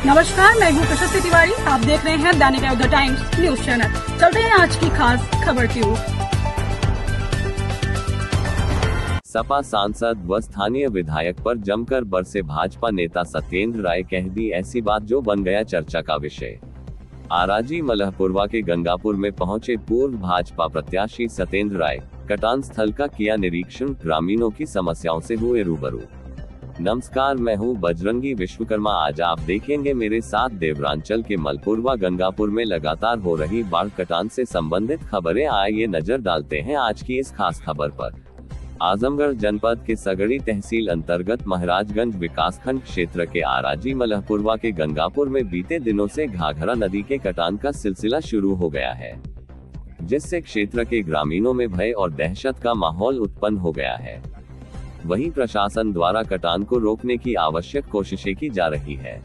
नमस्कार, मैं हूँ प्रशस्ति तिवारी। आप देख रहे हैं दैनिक द टाइम्स न्यूज चैनल। चलते हैं आज की खास खबर की ओर। सपा सांसद व स्थानीय विधायक पर जमकर बरसे भाजपा नेता सत्येंद्र राय, कह दी ऐसी बात जो बन गया चर्चा का विषय। आराजी मलहपुरवा के गंगापुर में पहुंचे पूर्व भाजपा प्रत्याशी सत्येंद्र राय, कटान स्थल का किया निरीक्षण, ग्रामीणों की समस्याओं से हुए रूबरू। नमस्कार, मैं हूं बजरंगी विश्वकर्मा। आज आप देखेंगे मेरे साथ देवरांचल के मलपुरवा गंगापुर में लगातार हो रही बाढ़ कटान से संबंधित खबरें। आइए नजर डालते हैं आज की इस खास खबर पर। आजमगढ़ जनपद के सगड़ी तहसील अंतर्गत महाराजगंज विकासखंड क्षेत्र के आराजी मलहपुरवा के गंगापुर में बीते दिनों से घाघरा नदी के कटान का सिलसिला शुरू हो गया है, जिससे क्षेत्र के ग्रामीणों में भय और दहशत का माहौल उत्पन्न हो गया है। वहीं प्रशासन द्वारा कटान को रोकने की आवश्यक कोशिशें की जा रही है।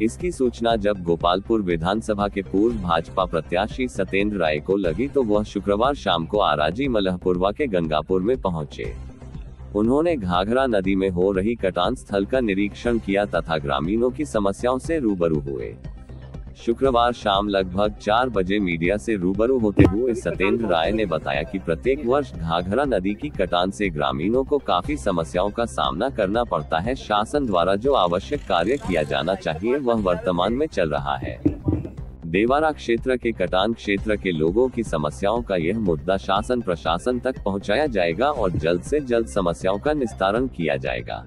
इसकी सूचना जब गोपालपुर विधानसभा के पूर्व भाजपा प्रत्याशी सत्येंद्र राय को लगी तो वह शुक्रवार शाम को आराजी मलहपुरवा के गंगापुर में पहुंचे। उन्होंने घाघरा नदी में हो रही कटान स्थल का निरीक्षण किया तथा ग्रामीणों की समस्याओं से रूबरू हुए। शुक्रवार शाम लगभग 4 बजे मीडिया से रूबरू होते हुए सत्येंद्र राय ने बताया कि प्रत्येक वर्ष घाघरा नदी की कटान से ग्रामीणों को काफी समस्याओं का सामना करना पड़ता है। शासन द्वारा जो आवश्यक कार्य किया जाना चाहिए वह वर्तमान में चल रहा है। देवारा क्षेत्र के कटान क्षेत्र के लोगों की समस्याओं का यह मुद्दा शासन प्रशासन तक पहुंचाया जाएगा और जल्द से जल्द समस्याओं का निस्तारण किया जाएगा।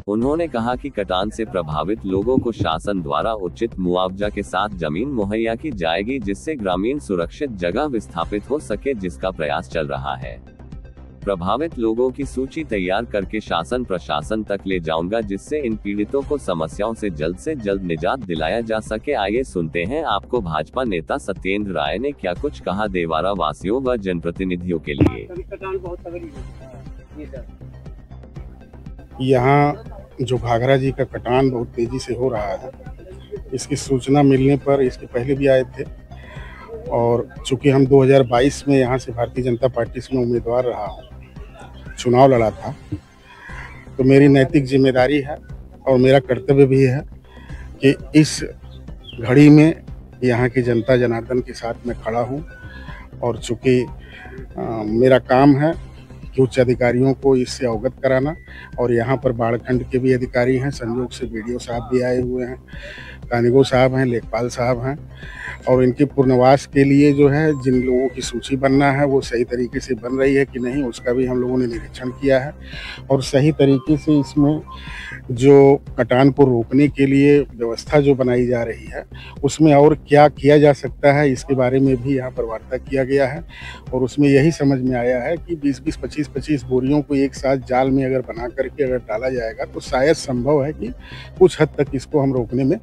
उन्होंने कहा कि कटान से प्रभावित लोगों को शासन द्वारा उचित मुआवजा के साथ जमीन मुहैया की जाएगी, जिससे ग्रामीण सुरक्षित जगह विस्थापित हो सके, जिसका प्रयास चल रहा है। प्रभावित लोगों की सूची तैयार करके शासन प्रशासन तक ले जाऊंगा, जिससे इन पीड़ितों को समस्याओं से जल्द निजात दिलाया जा सके। आइए सुनते हैं आपको भाजपा नेता सत्येंद्र राय ने क्या कुछ कहा देवारा वासियों व जनप्रतिनिधियों के लिए। यहाँ जो घाघरा जी का कटान बहुत तेजी से हो रहा है, इसकी सूचना मिलने पर इसके पहले भी आए थे और चूंकि हम 2022 में यहाँ से भारतीय जनता पार्टी से मैं उम्मीदवार रहा हूँ, चुनाव लड़ा था, तो मेरी नैतिक जिम्मेदारी है और मेरा कर्तव्य भी है कि इस घड़ी में यहाँ की जनता जनार्दन के साथ मैं खड़ा हूँ। और चूंकि मेरा काम है कि उच्च अधिकारियों को इससे अवगत कराना, और यहाँ पर बाढ़खंड के भी अधिकारी हैं, संयोग से बीडीओ साहब भी आए हुए हैं, कानिगो साहब हैं, लेखपाल साहब हैं, और इनके पुनर्वास के लिए जो है जिन लोगों की सूची बनना है वो सही तरीके से बन रही है कि नहीं, उसका भी हम लोगों ने निरीक्षण किया है। और सही तरीके से इसमें जो कटान को रोकने के लिए व्यवस्था जो बनाई जा रही है उसमें और क्या किया जा सकता है, इसके बारे में भी यहाँ पर वार्ता किया गया है। और उसमें यही समझ में आया है कि 20-20, 25-25 बोरियों को एक साथ जाल में अगर बना करके अगर डाला जाएगा तो शायद संभव है कि कुछ हद तक इसको हम रोकने में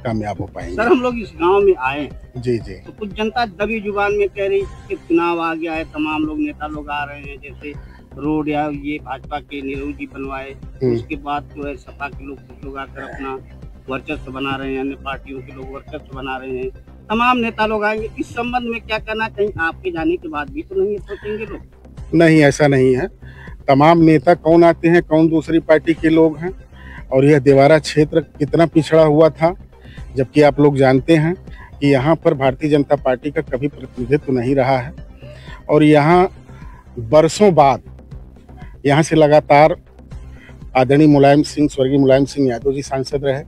कामयाब हो पाएंगे। सर, हम लोग इस गांव में आए जी तो कुछ जनता दबी जुबान में कह रही कि चुनाव आ गया है, तमाम लोग नेता लोग आ रहे हैं, जैसे रोड या ये भाजपा के नीरव जी बनवाए, उसके बाद जो है सपा के लोग कुछ लोग आकर अपना वर्चस्व बना रहे हैं, अन्य पार्टियों के लोग वर्चस्व बना रहे हैं, तमाम नेता लोग आएंगे। इस संबंध में क्या कहना, कहीं आपके जाने के बाद भी तो नहीं सोचेंगे लोग? नहीं, ऐसा नहीं है। तमाम नेता कौन आते हैं, कौन दूसरी पार्टी के लोग हैं, और यह देवारा क्षेत्र कितना पिछड़ा हुआ था, जबकि आप लोग जानते हैं कि यहाँ पर भारतीय जनता पार्टी का कभी प्रतिनिधित्व नहीं रहा है। और यहाँ बरसों बाद यहाँ से लगातार आदरणीय मुलायम सिंह, स्वर्गीय मुलायम सिंह यादव जी सांसद रहे।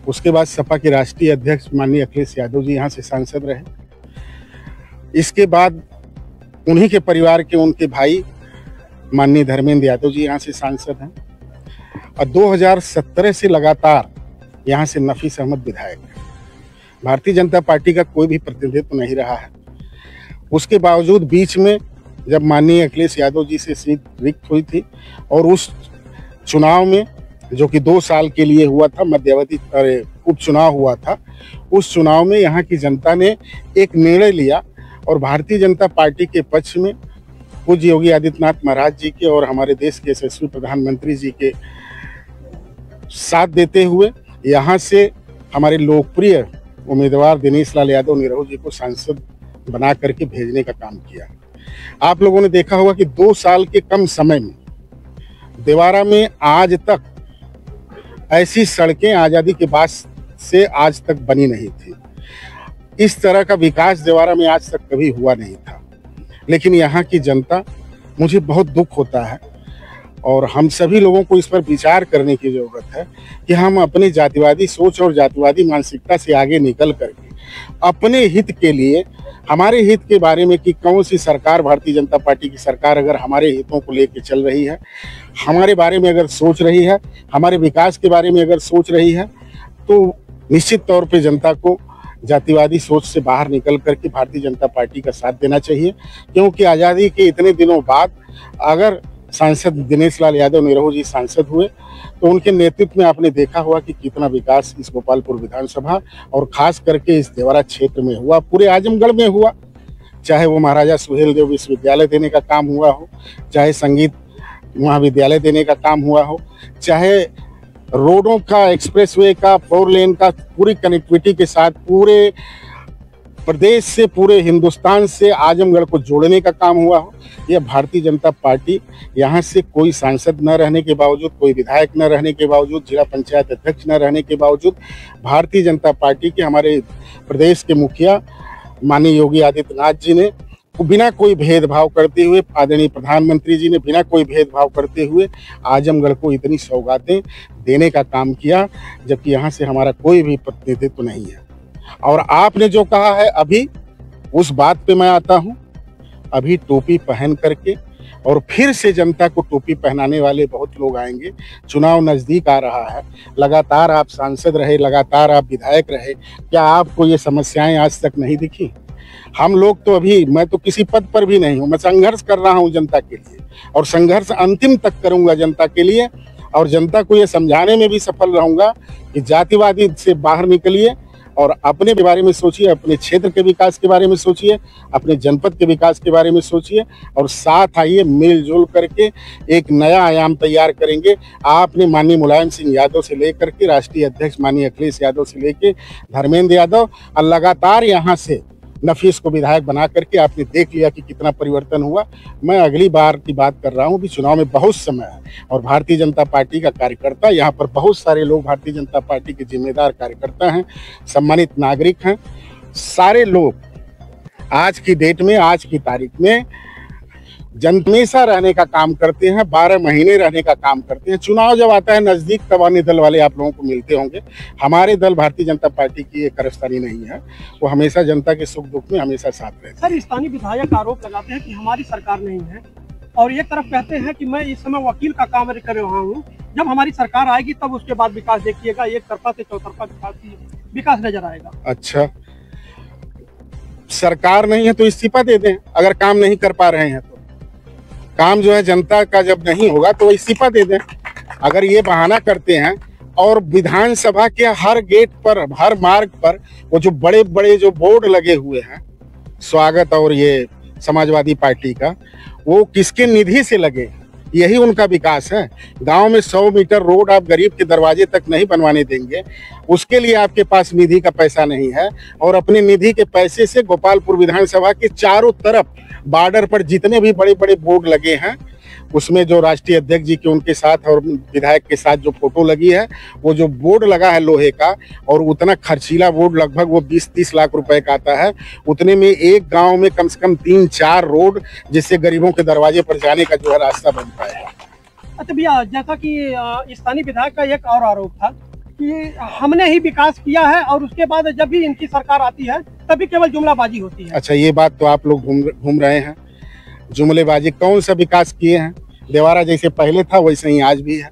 उसके बाद सपा के राष्ट्रीय अध्यक्ष माननीय अखिलेश यादव जी यहाँ से सांसद रहे। इसके बाद उन्हीं के परिवार के उनके भाई माननीय धर्मेंद्र यादव जी यहाँ से सांसद हैं। और 2017 से लगातार यहाँ से नफीस अहमद विधायक है। भारतीय जनता पार्टी का कोई भी प्रतिनिधित्व नहीं रहा है। उसके बावजूद बीच में जब माननीय अखिलेश यादव जी से सीट रिक्त हुई थी और उस चुनाव में, जो कि 2 साल के लिए हुआ था, मध्यावधि उपचुनाव हुआ था, उस चुनाव में यहाँ की जनता ने एक निर्णय लिया और भारतीय जनता पार्टी के पक्ष में पूज्य योगी आदित्यनाथ महाराज जी के और हमारे देश के यशस्वी प्रधानमंत्री जी के साथ देते हुए यहाँ से हमारे लोकप्रिय उम्मीदवार दिनेश लाल यादव नीरव जी को सांसद बना करके भेजने का काम किया। आप लोगों ने देखा होगा कि 2 साल के कम समय में देवारा में आज तक ऐसी सड़कें आज़ादी के बाद से आज तक बनी नहीं थी। इस तरह का विकास देवारा में आज तक कभी हुआ नहीं था। लेकिन यहाँ की जनता, मुझे बहुत दुख होता है और हम सभी लोगों को इस पर विचार करने की जरूरत है कि हम अपने जातिवादी सोच और जातिवादी मानसिकता से आगे निकल करके अपने हित के लिए, हमारे हित के बारे में कि कौन सी सरकार, भारतीय जनता पार्टी की सरकार अगर हमारे हितों को लेकर चल रही है, हमारे बारे में अगर सोच रही है, हमारे विकास के बारे में अगर सोच रही है, तो निश्चित तौर पे जनता को जातिवादी सोच से बाहर निकल करके भारतीय जनता पार्टी का साथ देना चाहिए। क्योंकि आज़ादी के इतने दिनों बाद अगर सांसद दिनेश लाल यादव निरहू जी सांसद हुए तो उनके नेतृत्व में आपने देखा हुआ कि कितना विकास इस गोपालपुर विधानसभा और खास करके इस देवरा क्षेत्र में हुआ, पूरे आजमगढ़ में हुआ। चाहे वो महाराजा सुहेलदेव विश्वविद्यालय देने का काम हुआ हो, चाहे संगीत महाविद्यालय देने का काम हुआ हो, चाहे रोडों का, एक्सप्रेसवे का, 4 लेन का पूरी कनेक्टिविटी के साथ पूरे प्रदेश से, पूरे हिंदुस्तान से आजमगढ़ को जोड़ने का काम हुआ हो। यह भारतीय जनता पार्टी, यहाँ से कोई सांसद न रहने के बावजूद, कोई विधायक न रहने के बावजूद, जिला पंचायत अध्यक्ष न रहने के बावजूद, भारतीय जनता पार्टी के हमारे प्रदेश के मुखिया माननीय योगी आदित्यनाथ जी ने बिना कोई भेदभाव करते हुए, आदरणीय प्रधानमंत्री जी ने बिना कोई भेदभाव करते हुए आजमगढ़ को इतनी सौगातें देने का काम किया, जबकि यहाँ से हमारा कोई भी प्रतिनिधित्व नहीं है। और आपने जो कहा है, अभी उस बात पे मैं आता हूँ। अभी टोपी पहन करके और फिर से जनता को टोपी पहनाने वाले बहुत लोग आएंगे। चुनाव नजदीक आ रहा है, लगातार आप सांसद रहे, लगातार आप विधायक रहे, क्या आपको ये समस्याएं आज तक नहीं दिखी? हम लोग तो अभी, मैं तो किसी पद पर भी नहीं हूँ, मैं संघर्ष कर रहा हूँ जनता के लिए और संघर्ष अंतिम तक करूंगा जनता के लिए। और जनता को ये समझाने में भी सफल रहूंगा कि जातिवादी से बाहर निकलिए और अपने बारे में सोचिए, अपने क्षेत्र के विकास के बारे में सोचिए, अपने जनपद के विकास के बारे में सोचिए और साथ आइए, मिलजुल करके एक नया आयाम तैयार करेंगे। आपने माननीय मुलायम सिंह यादव से लेकर के राष्ट्रीय अध्यक्ष माननीय अखिलेश यादव से लेकर धर्मेंद्र यादव और लगातार यहाँ से नफीस को विधायक बना करके आपने देख लिया कि कितना परिवर्तन हुआ। मैं अगली बार की बात कर रहा हूँ कि चुनाव में बहुत समय है और भारतीय जनता पार्टी का कार्यकर्ता, यहाँ पर बहुत सारे लोग भारतीय जनता पार्टी के जिम्मेदार कार्यकर्ता हैं, सम्मानित नागरिक हैं, सारे लोग आज की डेट में, आज की तारीख में हमेशा रहने का काम करते हैं, 12 महीने रहने का काम करते हैं। चुनाव जब आता है नजदीक, तब अन्य दल वाले आप लोगों को मिलते होंगे। हमारे दल भारतीय जनता पार्टी की एक कारस्तानी नहीं है, वो हमेशा जनता के सुख दुख में हमेशा साथ रहते हैं। सर, स्थानीय विधायक आरोप लगाते हैं कि हमारी सरकार नहीं है और एक तरफ कहते हैं कि मैं इस समय वकील का काम कर रहा हूँ, जब हमारी सरकार आएगी तब उसके बाद विकास देखिएगा, एक तरफा से चौतरफा विकास नजर आएगा। अच्छा, सरकार नहीं है तो इस्तीफा दे दें। अगर काम नहीं कर पा रहे हैं तो काम जो है जनता का जब नहीं होगा तो इस्तीफा दे दें। अगर ये बहाना करते हैं और विधानसभा के हर गेट पर, हर मार्ग पर वो जो बड़े बड़े जो बोर्ड लगे हुए हैं स्वागत और ये समाजवादी पार्टी का, वो किसके निधि से लगे? यही उनका विकास है। गांव में 100 मीटर रोड आप गरीब के दरवाजे तक नहीं बनवाने देंगे, उसके लिए आपके पास निधि का पैसा नहीं है। और अपने निधि के पैसे से गोपालपुर विधानसभा के चारों तरफ बॉर्डर पर जितने भी बड़े बड़े बोर्ड लगे हैं, उसमें जो राष्ट्रीय अध्यक्ष जी के उनके साथ और विधायक के साथ जो फोटो लगी है, वो जो बोर्ड लगा है लोहे का, और उतना खर्चीला बोर्ड लगभग वो 20-30 लाख रुपए का आता है, उतने में एक गांव में कम से कम 3-4 रोड जिससे गरीबों के दरवाजे पर जाने का जो है रास्ता बन पाएगा। अच्छा भैया, जैसा कि स्थानीय विधायक का एक और आरोप था कि हमने ही विकास किया है और उसके बाद जब भी इनकी सरकार आती है तभी केवल जुमलाबाजी होती है। अच्छा, ये बात तो आप लोग घूम रहे हैं। जुमलेबाजी कौन सा विकास किए हैं? देवारा जैसे पहले था वैसे ही आज भी है।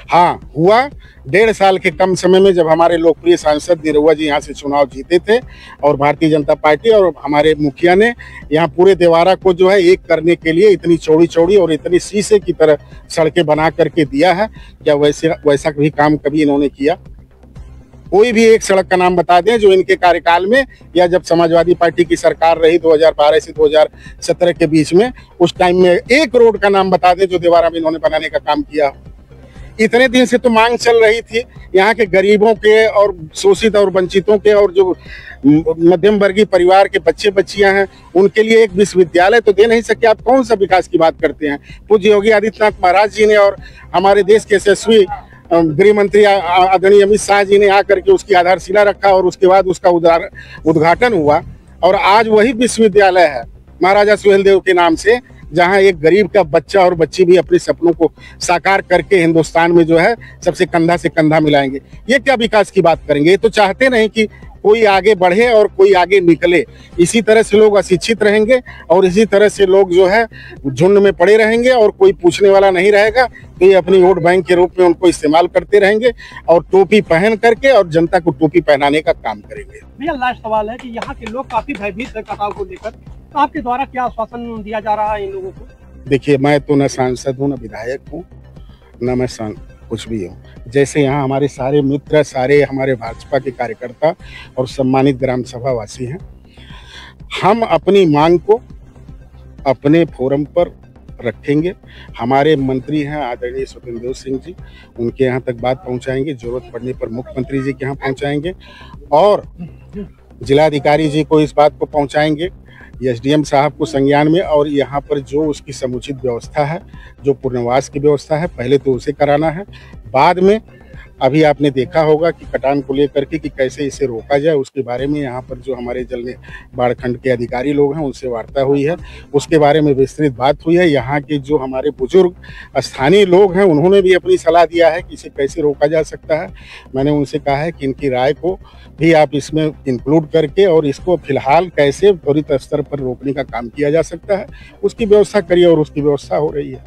हाँ, हुआ 1.5 साल के कम समय में, जब हमारे लोकप्रिय सांसद निरहुआ जी यहाँ से चुनाव जीते थे और भारतीय जनता पार्टी और हमारे मुखिया ने यहाँ पूरे देवारा को जो है एक करने के लिए इतनी चौड़ी चौड़ी और इतनी शीशे की तरह सड़कें बना करके दिया है। क्या वैसा भी काम कभी इन्होंने किया? कोई भी एक सड़क का नाम बता दें जो इनके कार्यकाल में या जब समाजवादी पार्टी की सरकार रही 2012 से 2017 के बीच में, उस टाइम में एक रोड का नाम बता दें जो देवारा में इन्होंने बनाने का काम किया। इतने दिन से तो मांग चल रही थी यहाँ के गरीबों के और शोषित और वंचितों के और जो मध्यम वर्गीय परिवार के बच्चे बच्चियां हैं, उनके लिए एक विश्वविद्यालय तो दे नहीं सके। आप कौन सा विकास की बात करते हैं? पूज्य योगी आदित्यनाथ महाराज जी ने और हमारे देश के यशस्वी गृह मंत्री आदरणीय अमित शाह जी ने आकर के उसकी आधारशिला रखा और उसके बाद उसका उद्घाटन हुआ। और आज वही विश्वविद्यालय है महाराजा सुहेलदेव के नाम से, जहां एक गरीब का बच्चा और बच्ची भी अपने सपनों को साकार करके हिंदुस्तान में जो है सबसे कंधा से कंधा मिलाएंगे। ये क्या विकास की बात करेंगे? ये तो चाहते नहीं कि कोई आगे बढ़े और कोई आगे निकले। इसी तरह से लोग अशिक्षित रहेंगे और इसी तरह से लोग जो है झुंड में पड़े रहेंगे और कोई पूछने वाला नहीं रहेगा। तो ये अपनी वोट बैंक के रूप में उनको इस्तेमाल करते रहेंगे और टोपी पहन करके और जनता को टोपी पहनाने का काम करेंगे। भैया लास्ट सवाल है कि यहाँ के लोग काफी भयभीत है कटाव को लेकर, तो आपके द्वारा क्या आश्वासन दिया जा रहा है इन लोगों को? देखिए, मैं तो न सांसद हूँ, न विधायक हूँ, न मैं कुछ भी हूँ। जैसे यहाँ हमारे सारे मित्र, सारे हमारे भाजपा के कार्यकर्ता और सम्मानित ग्राम सभा वासी हैं, हम अपनी मांग को अपने फोरम पर रखेंगे। हमारे मंत्री हैं आदरणीय स्वतंत्र सिंह जी, उनके यहाँ तक बात पहुँचाएंगे, जरूरत पड़ने पर मुख्यमंत्री जी के यहाँ पहुँचाएंगे और जिलाधिकारी जी को इस बात को पहुँचाएंगे, एसडीएम साहब को संज्ञान में, और यहाँ पर जो उसकी समुचित व्यवस्था है, जो पुनर्वास की व्यवस्था है, पहले तो उसे कराना है। बाद में अभी आपने देखा होगा कि कटान को लेकर के कि कैसे इसे रोका जाए, उसके बारे में यहाँ पर जो हमारे जल बाढ़ खंड के अधिकारी लोग हैं उनसे वार्ता हुई है, उसके बारे में विस्तृत बात हुई है। यहाँ के जो हमारे बुजुर्ग स्थानीय लोग हैं उन्होंने भी अपनी सलाह दिया है कि इसे कैसे रोका जा सकता है। मैंने उनसे कहा है कि इनकी राय को भी आप इसमें इंक्लूड करके और इसको फिलहाल कैसे त्वरित स्तर पर रोकने का काम किया जा सकता है उसकी व्यवस्था करिए, और उसकी व्यवस्था हो रही है।